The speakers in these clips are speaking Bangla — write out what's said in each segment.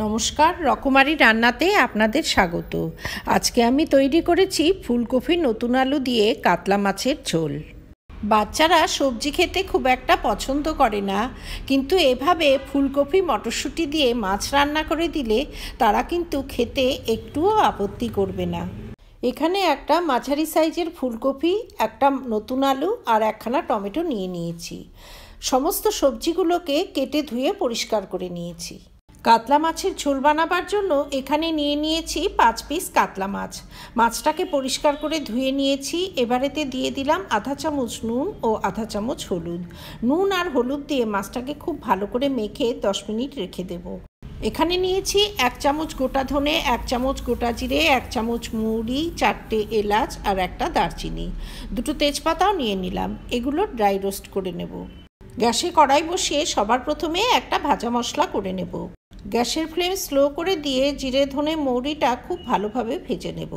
নমস্কার, রকমারি রান্নাতে আপনাদের স্বাগত। আজকে আমি তৈরি করেছি ফুলকপি নতুন আলু দিয়ে কাতলা মাছের ঝোল। বাচ্চারা সবজি খেতে খুব একটা পছন্দ করে না, কিন্তু এভাবে ফুলকপি মটরশুঁটি দিয়ে মাছ রান্না করে দিলে তারা কিন্তু খেতে একটুও আপত্তি করবে না। এখানে একটা মাঝারি সাইজের ফুলকপি, একটা নতুন আলু আর একখানা টমেটো নিয়ে নিয়েছি। সমস্ত সবজিগুলোকে কেটে ধুয়ে পরিষ্কার করে নিয়েছি। কাতলা মাছের ঝোল বানাবার জন্য এখানে নিয়ে নিয়েছি 5 পিস কাতলা মাছ। মাছটাকে পরিষ্কার করে ধুয়ে নিয়েছি। এবারেতে দিয়ে দিলাম আধা চামচ নুন ও আধা চামচ হলুদ। নুন আর হলুদ দিয়ে মাছটাকে খুব ভালো করে মেখে 10 মিনিট রেখে দেব। এখানে নিয়েছি 1 চামচ গোটা ধনে, 1 চামচ গোটা জিরে, 1 চামচ মৌরি, 4টে এলাচ আর একটা দারচিনি, 2টো তেজপাতাও নিয়ে নিলাম। এগুলো ড্রাই রোস্ট করে নেব। গ্যাসে কড়াই বসিয়ে সবার প্রথমে একটা ভাজা মশলা করে নেব। গ্যাসের ফ্লেম স্লো করে দিয়ে জিরে ধনে মৌরিটা খুব ভালোভাবে ভেজে নেব।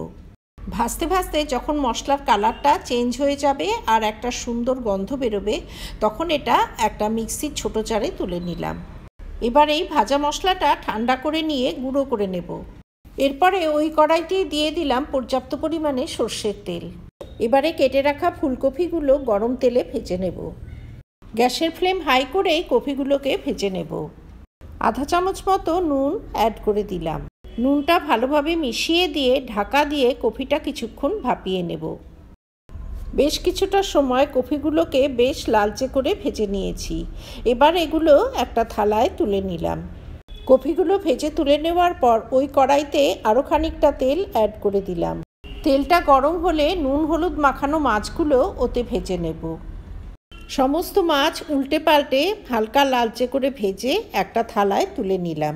ভাজতে ভাজতে যখন মশলার কালারটা চেঞ্জ হয়ে যাবে আর একটা সুন্দর গন্ধ বেরোবে, তখন এটা একটা মিক্সির ছোট জারে তুলে নিলাম। এবার এই ভাজা মশলাটা ঠান্ডা করে নিয়ে গুঁড়ো করে নেব। এরপরে ওই কড়াইতে দিয়ে দিলাম পর্যাপ্ত পরিমাণে সর্ষের তেল। এবারে কেটে রাখা ফুলকপিগুলো গরম তেলে ভেজে নেব। গ্যাসের ফ্লেম হাই করে কপিগুলোকে ভেজে নেব। আধা চামচ মতো নুন অ্যাড করে দিলাম। নুনটা ভালোভাবে মিশিয়ে দিয়ে ঢাকা দিয়ে কপিটা কিছুক্ষণ ভাপিয়ে নেব। বেশ কিছুটা সময় কপিগুলোকে বেশ লালচে করে ভেজে নিয়েছি। এবার এগুলো একটা থালায় তুলে নিলাম। কপিগুলো ভেজে তুলে নেওয়ার পর ওই কড়াইতে আরও খানিকটা তেল অ্যাড করে দিলাম। তেলটা গরম হলে নুন হলুদ মাখানো মাছগুলো ওতে ভেজে নেব। সমস্ত মাছ উল্টে পাল্টে হালকা লালচে করে ভেজে একটা থালায় তুলে নিলাম।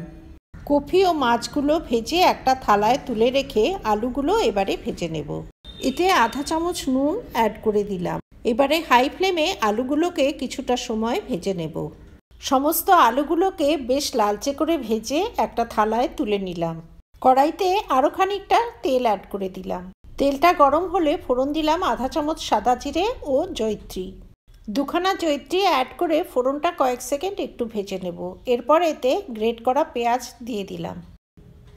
কপি ও মাছগুলো ভেজে একটা থালায় তুলে রেখে আলুগুলো এবারে ভেজে নেব। এতে আধা চামচ নুন অ্যাড করে দিলাম। এবারে হাই ফ্লেমে আলুগুলোকে কিছুটা সময় ভেজে নেব। সমস্ত আলুগুলোকে বেশ লালচে করে ভেজে একটা থালায় তুলে নিলাম। কড়াইতে আরও খানিকটা তেল অ্যাড করে দিলাম। তেলটা গরম হলে ফোড়ন দিলাম আধা চামচ সাদা জিরে ও জয়িত্রী। 2খানা জয়িত্রী অ্যাড করে ফোড়নটা কয়েক সেকেন্ড একটু ভেজে নেব। এরপর এতে গ্রেট করা পেঁয়াজ দিয়ে দিলাম।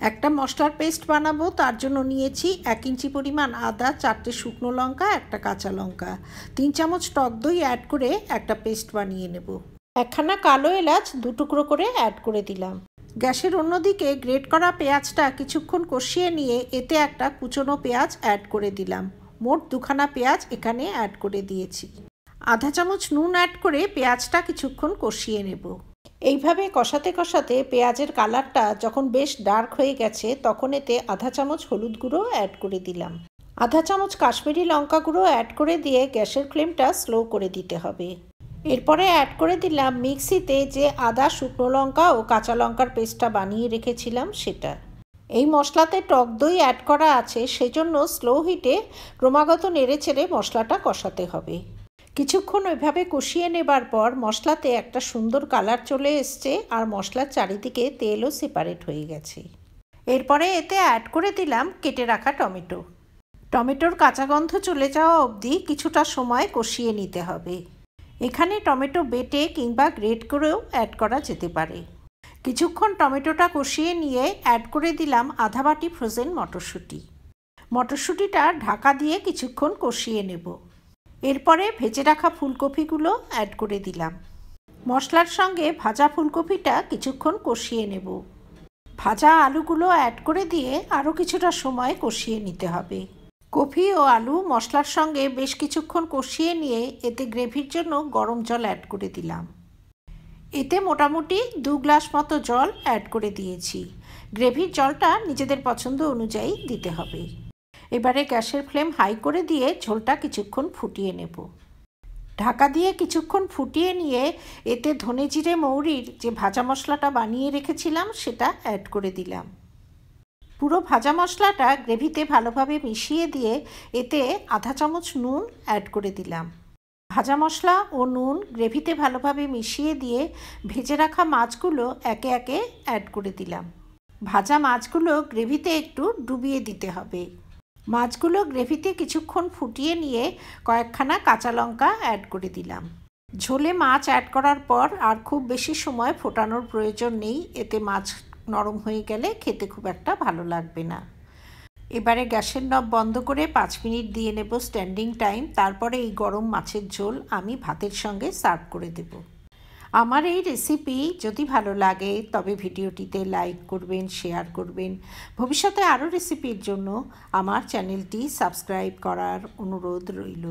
একটা মশলার পেস্ট বানাবো, তার জন্য নিয়েছি 1 ইঞ্চি পরিমাণ আদা, 4টে শুকনো লঙ্কা, একটা কাঁচা লঙ্কা, 3 চামচ টক দই অ্যাড করে একটা পেস্ট বানিয়ে নেব। একখানা কালো এলাচ 2 টুকরো করে অ্যাড করে দিলাম। গ্যাসের অন্যদিকে গ্রেট করা পেঁয়াজটা কিছুক্ষণ কষিয়ে নিয়ে এতে একটা কুচনো পেঁয়াজ অ্যাড করে দিলাম। মোট 2খানা পেঁয়াজ এখানে অ্যাড করে দিয়েছি। আধা চামচ নুন অ্যাড করে পেঁয়াজটা কিছুক্ষণ কষিয়ে নেব। এইভাবে কষাতে কষাতে পেঁয়াজের কালারটা যখন বেশ ডার্ক হয়ে গেছে, তখন এতে আধা চামচ হলুদ গুঁড়ো অ্যাড করে দিলাম। আধা চামচ কাশ্মীরি লঙ্কা গুঁড়ো অ্যাড করে দিয়ে গ্যাসের ফ্লেমটা স্লো করে দিতে হবে। এরপরে অ্যাড করে দিলাম মিক্সিতে যে আদা, শুকনো লঙ্কা ও কাঁচা লঙ্কার পেস্টটা বানিয়ে রেখেছিলাম সেটা। এই মশলাতে টক দই অ্যাড করা আছে, সেজন্য স্লো হিটে ক্রমাগত নেড়েচেড়ে মশলাটা কষাতে হবে। কিছুক্ষণ ওইভাবে কষিয়ে নেবার পর মশলাতে একটা সুন্দর কালার চলে এসছে আর মশলার চারিদিকে তেলও সেপারেট হয়ে গেছে। এরপরে এতে অ্যাড করে দিলাম কেটে রাখা টমেটো। টমেটোর কাঁচা গন্ধ চলে যাওয়া অবধি কিছুটা সময় কষিয়ে নিতে হবে। এখানে টমেটো বেটে কিংবা গ্রেট করেও অ্যাড করা যেতে পারে। কিছুক্ষণ টমেটোটা কষিয়ে নিয়ে অ্যাড করে দিলাম আধা বাটি ফ্রোজেন মটরশুঁটি। মটরশুঁটিটা ঢাকা দিয়ে কিছুক্ষণ কষিয়ে নেব। এরপরে ভেজে রাখা ফুলকপিগুলো অ্যাড করে দিলাম। মশলার সঙ্গে ভাজা ফুলকপিটা কিছুক্ষণ কষিয়ে নেব। ভাজা আলুগুলো অ্যাড করে দিয়ে আরও কিছুটা সময় কষিয়ে নিতে হবে। কপি ও আলু মশলার সঙ্গে বেশ কিছুক্ষণ কষিয়ে নিয়ে এতে গ্রেভির জন্য গরম জল অ্যাড করে দিলাম। এতে মোটামুটি 2 গ্লাস মতো জল অ্যাড করে দিয়েছি। গ্রেভির জলটা নিজেদের পছন্দ অনুযায়ী দিতে হবে। এবারে গ্যাসের ফ্লেম হাই করে দিয়ে ঝোলটা কিছুক্ষণ ফুটিয়ে নেব। ঢাকা দিয়ে কিছুক্ষণ ফুটিয়ে নিয়ে এতে ধনে জিরে মৌরির যে ভাজা মশলাটা বানিয়ে রেখেছিলাম সেটা অ্যাড করে দিলাম। পুরো ভাজা মশলাটা গ্রেভিতে ভালোভাবে মিশিয়ে দিয়ে এতে আধা চামচ নুন অ্যাড করে দিলাম। ভাজা মশলা ও নুন গ্রেভিতে ভালোভাবে মিশিয়ে দিয়ে ভেজে রাখা মাছগুলো একে একে অ্যাড করে দিলাম। ভাজা মাছগুলো গ্রেভিতে একটু ডুবিয়ে দিতে হবে। মাছগুলো গ্রেভিতে কিছুক্ষণ ফুটিয়ে নিয়ে কয়েকখানা কাঁচা লঙ্কা অ্যাড করে দিলাম। ঝোলে মাছ অ্যাড করার পর আর খুব বেশি সময় ফোটানোর প্রয়োজন নেই। এতে মাছ নরম হয়ে গেলে খেতে খুব একটা ভালো লাগবে না। এবারে গ্যাসের নব বন্ধ করে 5 মিনিট দিয়ে নেব স্ট্যান্ডিং টাইম। তারপরে এই গরম মাছের ঝোল আমি ভাতের সঙ্গে সার্ভ করে দেব। আমার এই রেসিপি যদি ভালো লাগে তবে ভিডিওটিতে লাইক করবেন, শেয়ার করবেন। ভবিষ্যতে আরও রেসিপির জন্য আমার চ্যানেলটি সাবস্ক্রাইব করার অনুরোধ রইল।